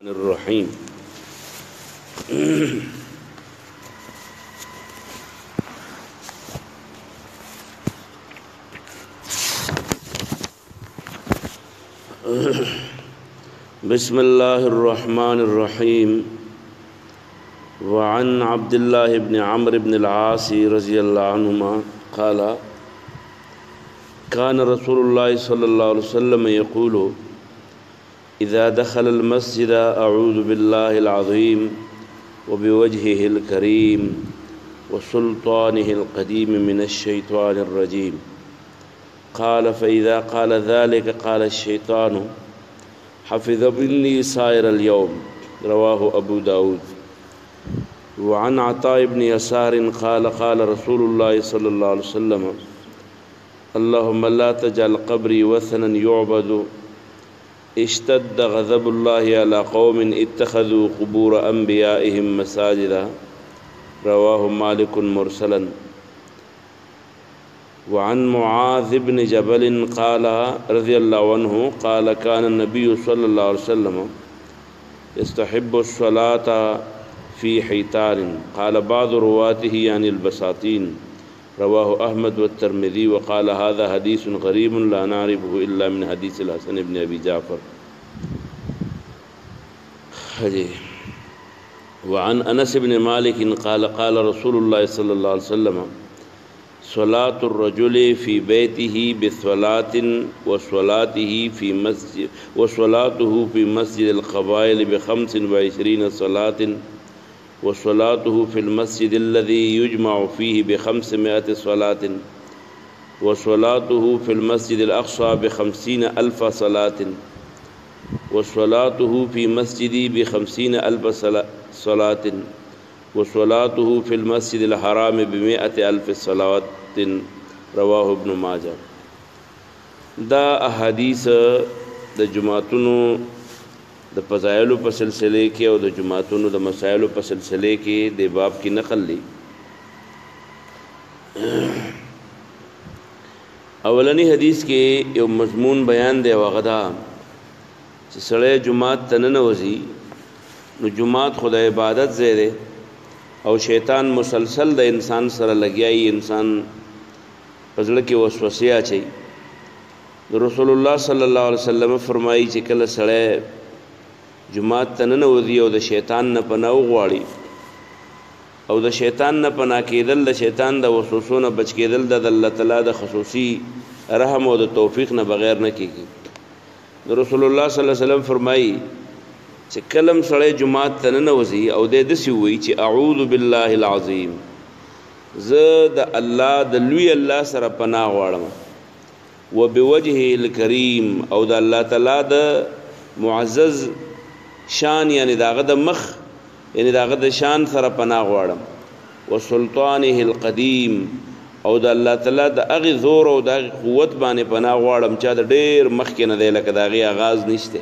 الرحیم بسم الله الرحمن الرحیم وعن عبد الله بن عمرو بن العاص رضی اللہ عنہما قال كان رسول الله صلى الله عليه وسلم يقول إذا دخل المسجد أعوذ بالله العظيم وبوجهه الكريم وسلطانه القديم من الشيطان الرجيم قال فإذا قال ذلك قال الشيطان حفظ مني سائر اليوم رواه أبو داود وعن عطاء بن يسار قال قال رسول الله صلى الله عليه وسلم اللهم لا تجعل قبري وثنا يعبد اشتد غضب الله على قوم اتخذوا قبور انبيائهم مساجدا رواه مالك مرسلا وعن معاذ بن جبل قال رضي الله عنه قال كان النبي صلى الله عليه وسلم يستحب الصلاة في حيتان قال بعض رواته يعني البساتين رواه أحمد والترمذي وقال هذا حديث غريب لا نعرفه إلا من حديث الحسن بن أبي جعفر وعن أنس بن مالك قال قال رسول الله صلى الله عليه وسلم صلاة الرجل في بيته بصلاة وصلاته في مسجد القبائل ب25 صلاة وصلاته في المسجد الذي يجمع فيه ب500 صلاة وصلاته في المسجد الأقصى ب50,000 صلاة وصلاته في مسجدي ب50,000 صلاة وصلاته في المسجد الحرام ب100,000 صلاة رواه ابن ماجه. دا احادیث د جماعتونو د فضائلو په سلسله کې او د جماعتونو د مسائلو په سلسله کې د باب کې نقل لي. اولنی حدیث کې یو مضمون بیان دی وغدا چې سړی جماعت ته ننوځي نو جماعت خدای عبادت ځای دی او شیطان مسلسل د انسان سره لګیایي، انسان په زړه کې وسوسې اچي. رسول الله صلی الله علیه وسلم فرمایي چې کله سړی جماعت ته ننوځي او د شیطان نه پناه وغواړي او د شیطان نه پناه کېدل د شیطان د وسوسو نه بچ کېدل د الله تعالی د خصوصي رحم او د توفیق نه بغیر نه کېږي. رسول الله صلی الله علیه وسلم فرمایي چې کلم سړی جماعت ته ننوځي او د داسې وایي چې اعوذ بالله العظیم، زه د الله د لوی الله سره پناه غواړم، وبوجهه الکریم او د الله تعالی د معزز شان یعنی داغه د مخ یعنی داغه د شان سره پناه غواړم، وسلطانه القدیم او د الله تعالی د هغه زور او د قوت باندې پناه غواړم چې د ډېر مخکې نه دی لکه د هغې آغاز نشته.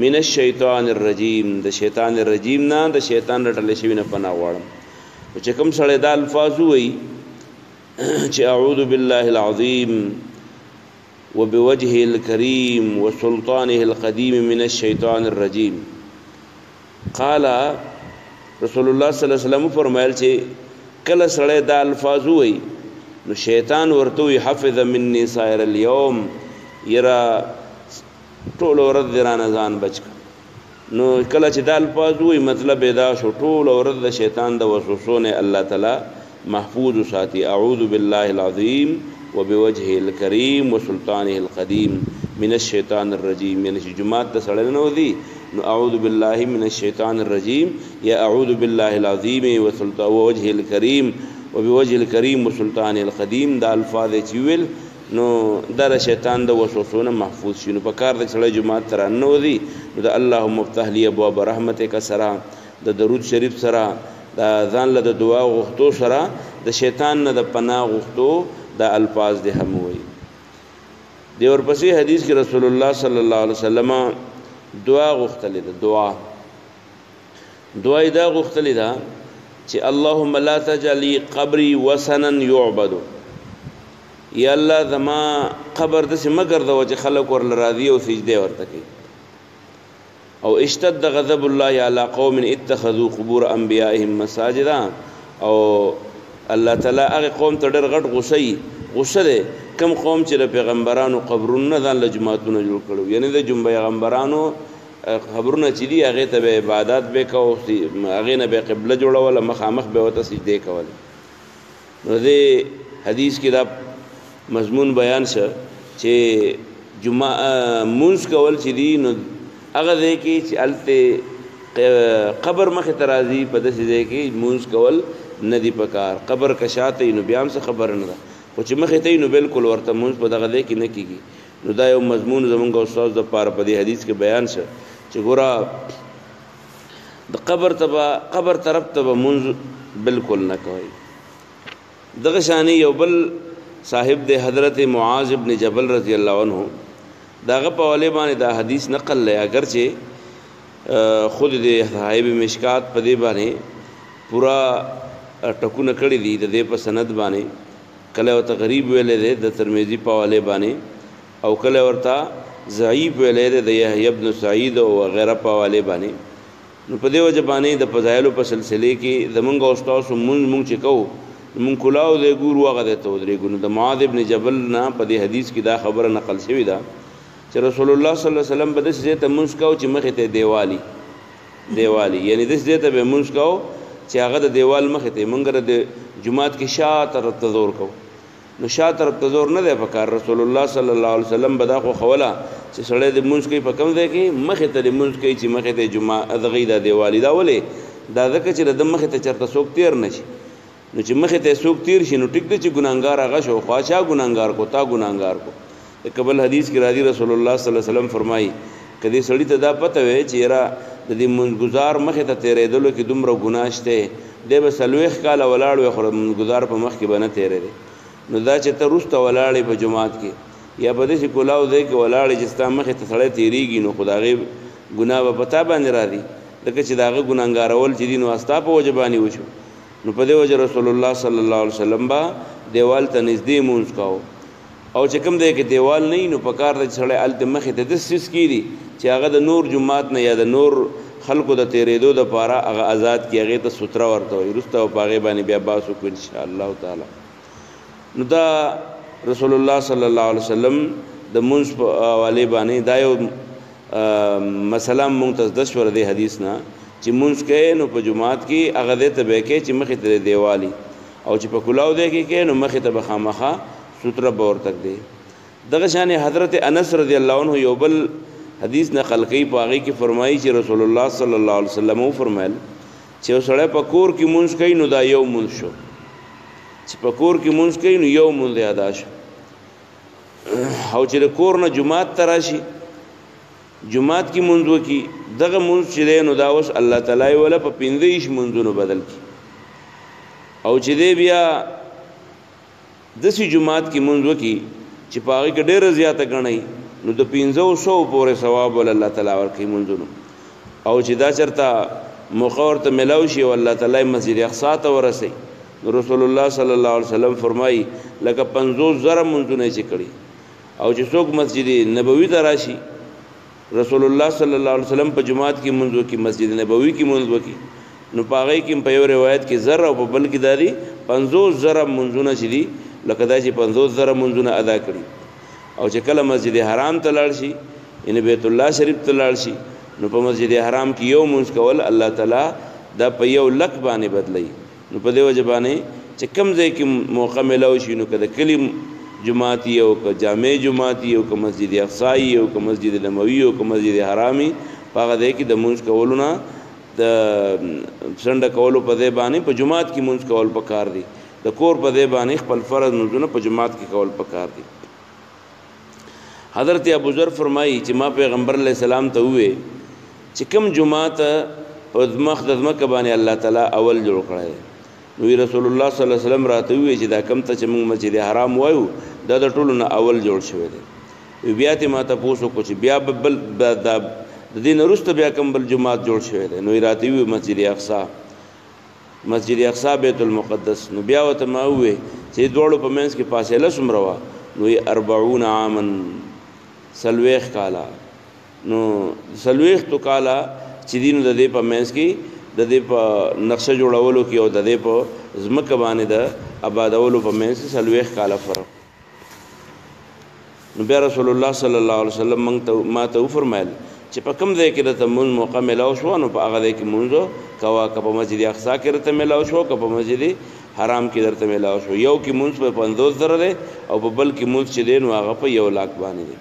من الشیطان الرجیم، د شیطان الرجیم نه د شیطان رټلی شوي نه پناه غواړم. چې کوم سړی دا الفاظ ووایي چې اعوذ بالله العظیم وبوجهه الكريم وسلطانه القديم من الشيطان الرجيم قال رسول الله صلی الله علیه وسلم فرمایل چې کله سړی دا الفاظ وایي نو شیطان ورته وایي حفظ مني سائر اليوم، یرا ټول ورځ دې رانه ځان بچ کړه. نو کله چې دا الفاظ وایي مطلب یې دا شو ټول ورځ د شیطان د وسوسو نه الله تعالی محفوظ ساتي. اعوذ بالله العظیم وبوجهه الكريم وسلطانه القديم من الشيطان الرجيم، یعنی چې جماعت ته سړی ننوځي نو اعوذ بالله من الشيطان الرجيم یا اعوذ بالله العظیم ووجهه الكريم وبوجهه الكريم وسلطانه القديم دا الفاظ چې ویل نو دا شیطان د وسوسو نه محفوظ شي. نو په کار د سړی جماعت ته راننوځي نو د اللهم افتح لي ابواب رحمتک سره د درود شریف سره د ځان له د دعا غوښتو سره د شیطان نه د پناه غوښتو دا الفاظ دې هم وایي. دی ورپسې حدیث کې رسول الله صلی الله علیه وسلم دعا غوښتلې ده. دعا یې دا غوښتلې ده چې اللهم لا تجعل قبري وثنا يعبد، یا الله زما قبر داسې مه ګرځوه چې خلک ورله راځي او سجدې ورته کوي. او اشتد غضب الله علی قوم اتخذوا قبور انبیائهم مساجدا او الله تعالی هغه قوم ته ډېر غټ غصه ده کم قوم چې د پیغمبرانو قبرونه ځان له جماعتونو جوړ کړو یعنی د پیغمبرانو قبرونه چې دي هغه ته عبادت به کو هغه نه به قبله جوړول مخامخ به وته سجده کول نو دې حدیث کې دا مضمون بیان شه چې جمعه منځ کول چې دي نو هغه دې کې چې الته قبر مخ ترازی په دې ځای کې منځ کول ندی پکار قبر کشاته نو بیا هم څه خبر نه ده خو چې مخ ته نو بالکل ورته منځ په دغه دې کې نه کیږي نو دا یو مضمون زمونږ استاد د پاره په دې حدیث کې بیان شه چې ګوره د قبر طرف ته منځ بالکل نه کوي دغه شانی یو بل صاحب د حضرت معاذ ابن جبل رضی الله عنه داغه په ولې باندې دا حدیث نقل لای اگر چې خود د صاحب مشکات په دې باندې پورا ټکونه کړی دي د دې په سند باندې کله او تقریب ویلې د ترمذی په ولې باندې او کله ورته ضعیف ویلې د یحیی ابن سعید او غیره په ولې باندې نو په دې وجه باندې د فضایلو په سلسله کې زمونږ استاد مونږ چې کوو مونږ کلاو د ګور وغه د تو درې ګونو د معاذ ابن جبل نه په دې حدیث کې دا خبره نقل شوی ده چې رسول الله صلی الله علیه وسلم په دې ته مونږ کاو چې مخه ته دیوالی یعنی دې ته به مونږ کاو چې هغه د دیوال مخه ته مونږ د جمعات کې شاته طرف ته زور کو نو شاته طرف ته زور نه دی پکار رسول الله صلی الله علیه وسلم بدا خو خوله چې سړی د مونږ کې په کوم ځای کې مخه ته مونږ کوي چې مخه ته جمعه دغې د دیوالی دا ولې دا ځکه چې د مخه ته چرته څوک تیر نشي نو چې مخه ته څوک تیر شي نو ټیک دی چې ګناګار هغه شو خواچا ګناګار کو تا ګناګار کو قبل حدیث کې راځي رسول الله صلی الله علیه وسلم فرمایي کدی سړی ته دا پته وي چې را د دې منګزار مخه ته تیرېدلو کې دومره ګناشته دی به سلويخ کاله ولاړ وي خو منګزار په مخ کې بنه تیرې نو دا چې ته روسته ولاړې په جماعت کې یا په دې کولاو دی کې ولاړې چې ستا مخه ته سړی تیریږي نو خدای ګناه به پتا باندې راځي لکه چې داغه ګناګارول چې دین واسطه په وجبانی وشو نو په دې وجه رسول الله صلی الله علیه وسلم با دیوال ته نږدې مونږ کاو او چې کوم دی کې دیوال نه نو په کار د سړی الته مخه ته د سیس کیږي چې هغه د نور جماعت نه یا د نور خلقو د تیرېدو د پاره هغه آزاد کیږي ته ستره ورته وي رسته او پاغه باندې بیا باسو کو ان شاء الله تعالی نو دا رسول الله صلی الله علیه وسلم د منځ په حواله باندې دا یو مسله مونږ ته د شور دی حدیث نه چې منځ کې نو په جماعت کې هغه دې ته به کې چې مخې ته دیوالی او چې په کلاو دی کې نو مخې ته بخامخه ستره باور تک دی دغه شان حضرت انس رضی الله عنه یو بل حدیث نقل کوي پاغي کې فرمایي چې رسول الله صلی الله علیه وسلم فرمایل چې وسړی په کور کې منځ کوي نو دا یو منځ شو چې په کور کې منځ کوي نو یو منځ ادا شو او چې د کور نه جمعات تراشي جمعات کی منځ وکي دغه منځ چې نو دا اوس الله تعالی ولا په 15 منځونو بدل کی او چې دی بیا دسی جمعات کی منځ وکي چې پاغي کې ډېر زیاته غنئ نو د 500 پورې ثواب ول الله تعالی ورکي منځونو او چې دا چرته مخور ته ملاوي شي او الله تعالی مسجد اقصا ته ورسي رسول الله صلی الله علیه وسلم فرمایي لکه 50 زره منځونه چې کړي او چې څوک مسجد نبوي ته راشي رسول الله صلی الله علیه وسلم په جمعات کې منځو کې مسجد نبوي کې منځو کې نو پاغي کې په یو روایت کې زره او په بل کې داري 50 زره منځونه چې دي لکه دا چې 50 زره منځونه ادا کړي او چې کله مسجد حرام ته لاړ شي ان بیت الله شریف ته لاړ شي نو په مسجد حرام کې یو منځ کول الله تعالی دا په یو لک باندې بدلی نو په دې وجه باندې چې کم ځای کې موقع ملو شي نو کله کلی جماعتی او که جامع جماعتی او که مسجد اقصایی او که مسجد نبوی او که مسجد حرامي هغه دې کې د منځ کولونه د څنډه کولو په دې باندې په جماعت کې منځ کول پکار دي د کور په دې باندې خپل فرض منځونه په جماعت کې کول پکار دي حضرت ابو ذر فرمایي چې ما پیغمبر علیه السلام ته وې چې کوم جماعت په مخدمه باندې الله تعالی اول جوړ کړی نو رسول الله صلی الله علیه وسلم راته وی چې دا کم ته چې موږ مسجد حرام وایو دا د ټولو نه اول جوړ شوی دی بیا ته ما ته پوښتنه کو چې بیا بل د دین وروسته بیا کوم بل جماعت جوړ شوی دی نو راته وی مسجد اقصا بیت المقدس نو بیا وته ما وی چې دوړو په منځ کې فاصله څومره وا نو 40 عامن سلويخ کالا نو سلويخ تو کالا چې دین د دې په منځ کې د دې په نقشه جوړولو کې او د دې په زمکه باندې د آبادولو په منځ کې سلويخ کالا فرق. نو بیا رسول الله صلی الله علیه وسلم ما ته فرمایل چې په کوم ځای کې د تمون موقع ملاو شو نو په هغه ځای کې مونږ کوا په مسجد اقصی کې رته ملاو شو په مسجد حرام کې درته ملاو شو یو کې مونږ په 50,000 ده او په بل کې مونږ چې دین هغه په 1 लाख باندې ده.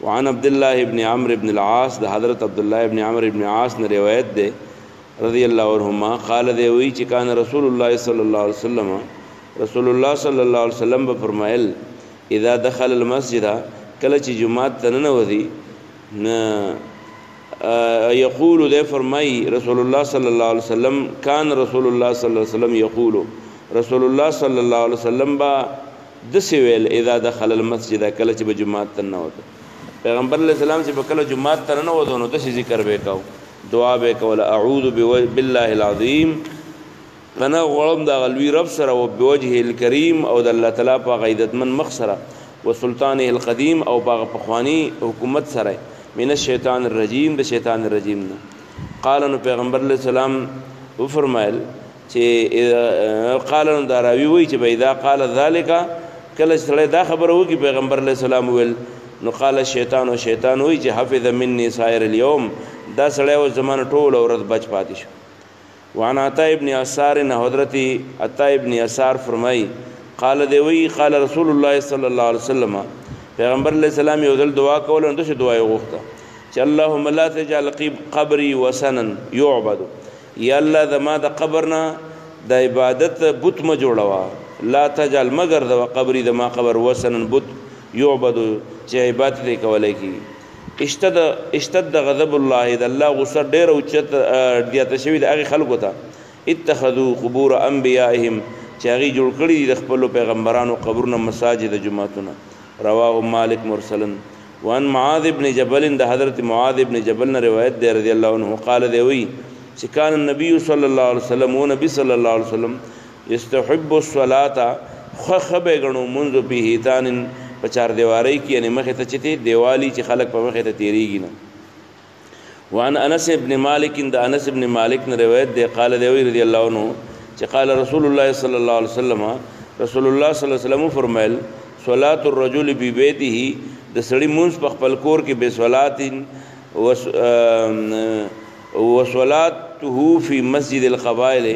وعن عبد الله ابن عمرو ابن العاص د حضرت عبد الله ابن عمرو ابن عاص نے روایت ده رضی الله عنهما قال ده وی چې کان رسول الله صلی الله علیه وسلم رسول الله صلی الله علیه وسلم به فرمایل اذا دخل المسجد کله چې جمعه تننه وځي یقول ده فرمای رسول الله صلی الله علیه وسلم کان رسول الله صلی الله علیه وسلم یقول رسول الله صلی الله علیه وسلم با دسی ویل اذا دخل المسجد کله چې جمعه تننه وځي پیغمبر علیہ السلام چې کله جمعه تننه وځو نو دسی ذکر وکاو دعا وکول اعوذ بالله العظیم فنا غړم د غلوی رب سره او بوجه الکریم او د الله تعالی په غیدتمن مخ سره وسلطانه القدیم او په پخوانی حکومت سره من الشیطان الرجیم د شیطان الرجیم نه. قال نو پیغمبر علیہ السلام و فرمایل چې قال نو دراوی وی چې پیدا قال ذالک کله سره دا خبره وکي پیغمبر علیہ السلام ویل نو قال الشیطان او شیطان وی چې حفظ مني سائر اليوم دا سړی او زمانه ټول ورځ بچ پاتې شو. وعن عطاء ابن يسار حضرت عطاء ابن يسار فرمای قال دی وی قال رسول الله صلی الله علیه وسلم پیغمبر علیہ السلام یو ځل دعا کوله نو څه دعا وغوښته چې اللهم لا تجعل قبري وثنا يعبد یا الله زما د قبرنا د عبادت بت م جوړوا لا تجعل مگر د قبري د ما قبر وثنا بت يعبد چې عبادت کولای کی اشتد غضب الله د الله غصه ډیر او چت دیاته شوی د هغه خلکو ته اتخذوا قبور انبیائهم چې هغه جوړ کړی د خپل پیغمبرانو قبرونه مساجد جمعتونه. رواه مالک مرسلا. وان معاذ ابن جبل د حضرت معاذ ابن جبل نے روایت ده رضی الله عنه قال دی وی چې کان النبي صلی الله علیه وسلم او نبی صلی الله علیه وسلم یستحب الصلاه خخبه غنو منذ به هیتان په چار دیواری کې یعنی مخه ته چته دیوالی چې خلق په مخه ته تیریږي نه. وان انس ابن مالک د انس ابن مالک نے روایت ده قال دی وی رضی الله عنه چې قال رسول الله صلی الله علیه وسلم رسول الله صلی الله علیه وسلم فرمایل صلات الرجل ببيته د سړی مونږ په خپل کور کې به صلاتین و صلاته فی مسجد القبائل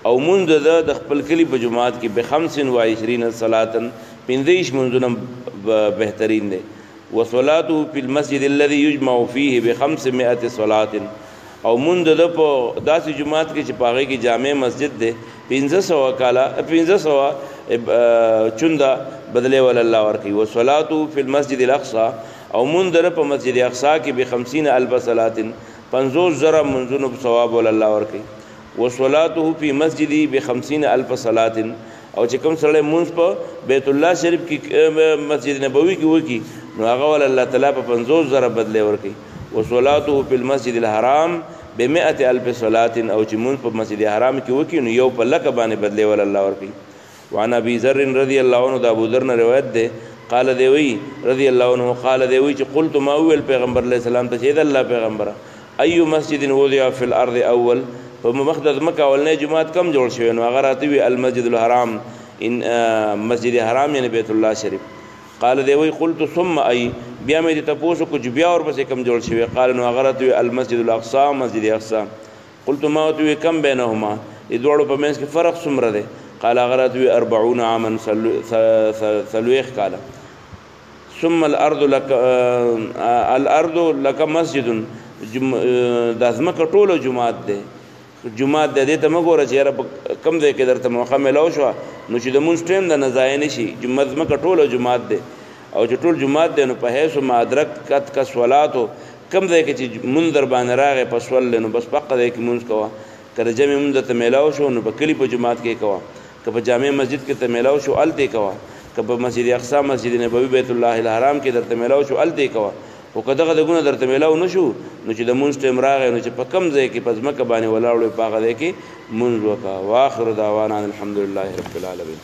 او مونږ د خپل کلی په جماعت کې به 25 صلاتن 15 منځونه بهترین دي و صلاته فی المسجد الذي يجمع فيه ب 500 صلاه او مونږ د په داسې جماعت کې چې پاغه کې جامع مسجد ده 1500 کاله 1500 چوندا بدله ول الله ورکی و صلاته فی المسجد الاقصى او مونږ د په مسجد اقصی کې به 50,000 صلاه 50,000 منځونو ثواب ول الله ورکی و صلاته فی مسجدی ب 50,000 صلاه او چې کوم سره مونږ په بیت الله شریف کې مسجد نبوي کې وکی نو هغه ول الله تعالی په 50,000 بدله ورکی و صلاته فی المسجد الحرام ب 100,000 صلاه او چې مونږ په مسجد حرام کې وکی نو یو په لک باندې بدله ول الله ورکی. وعن ابي ذر رضی الله عنه د ابو ذر نے روایت ده قال دی وی رضی الله عنه قال دی وی چې قلت ما اول پیغمبر علیہ السلام ته چې الله پیغمبر اي مسجد وضع في الارض اول په مقدس مکه اولنې جمعات کم جوړ شوی نو هغه راته وی المسجد الحرام ان مسجد حرام یعنی بیت الله شریف. قال دی وی قلت ثم اي بیا مې ته پوښتنه کو چې بیا اور پسې کم جوړ شوی قال نو هغه راته وی المسجد الاقصى مسجد اقصى. قلت ما تو کم بینهما دې دوړو په منځ کې فرق څومره ده قال غرت 40 عاما ثلويخ قال ثم الارض لك مسجد دازمه ټوله جمعات ده جمعات ده ته مګوره چې رب کم ده کې درته موقع ملو شو نو چې د مونږ ټیم د نزاین شي جمعه ټوله جمعات ده او چې ټول جمعات ده نو په هیڅ ما ادرک کت کا صلاتو کم ده کې چې منذر باندې راغې په سول نو بس پقه ده کې مونږ کوا کله جمع مونږ ته ملو شو نو په کلی په جمعات کې کوا کبه جامع مسجد کې ته ملاو شو ال دې کوا کبه مسجد اقصی مسجد نبوي بیت الله الحرام کې درته ملاو شو ال دې کوا او کداغه دغه درته ملاو نشو نو چې د مونږ ټیم راغی نو چې په کم ځای کې پزمکه باندې ولاړو پاغه دې کې مونږ وکا واخر دعوانا الحمدلله رب العالمین.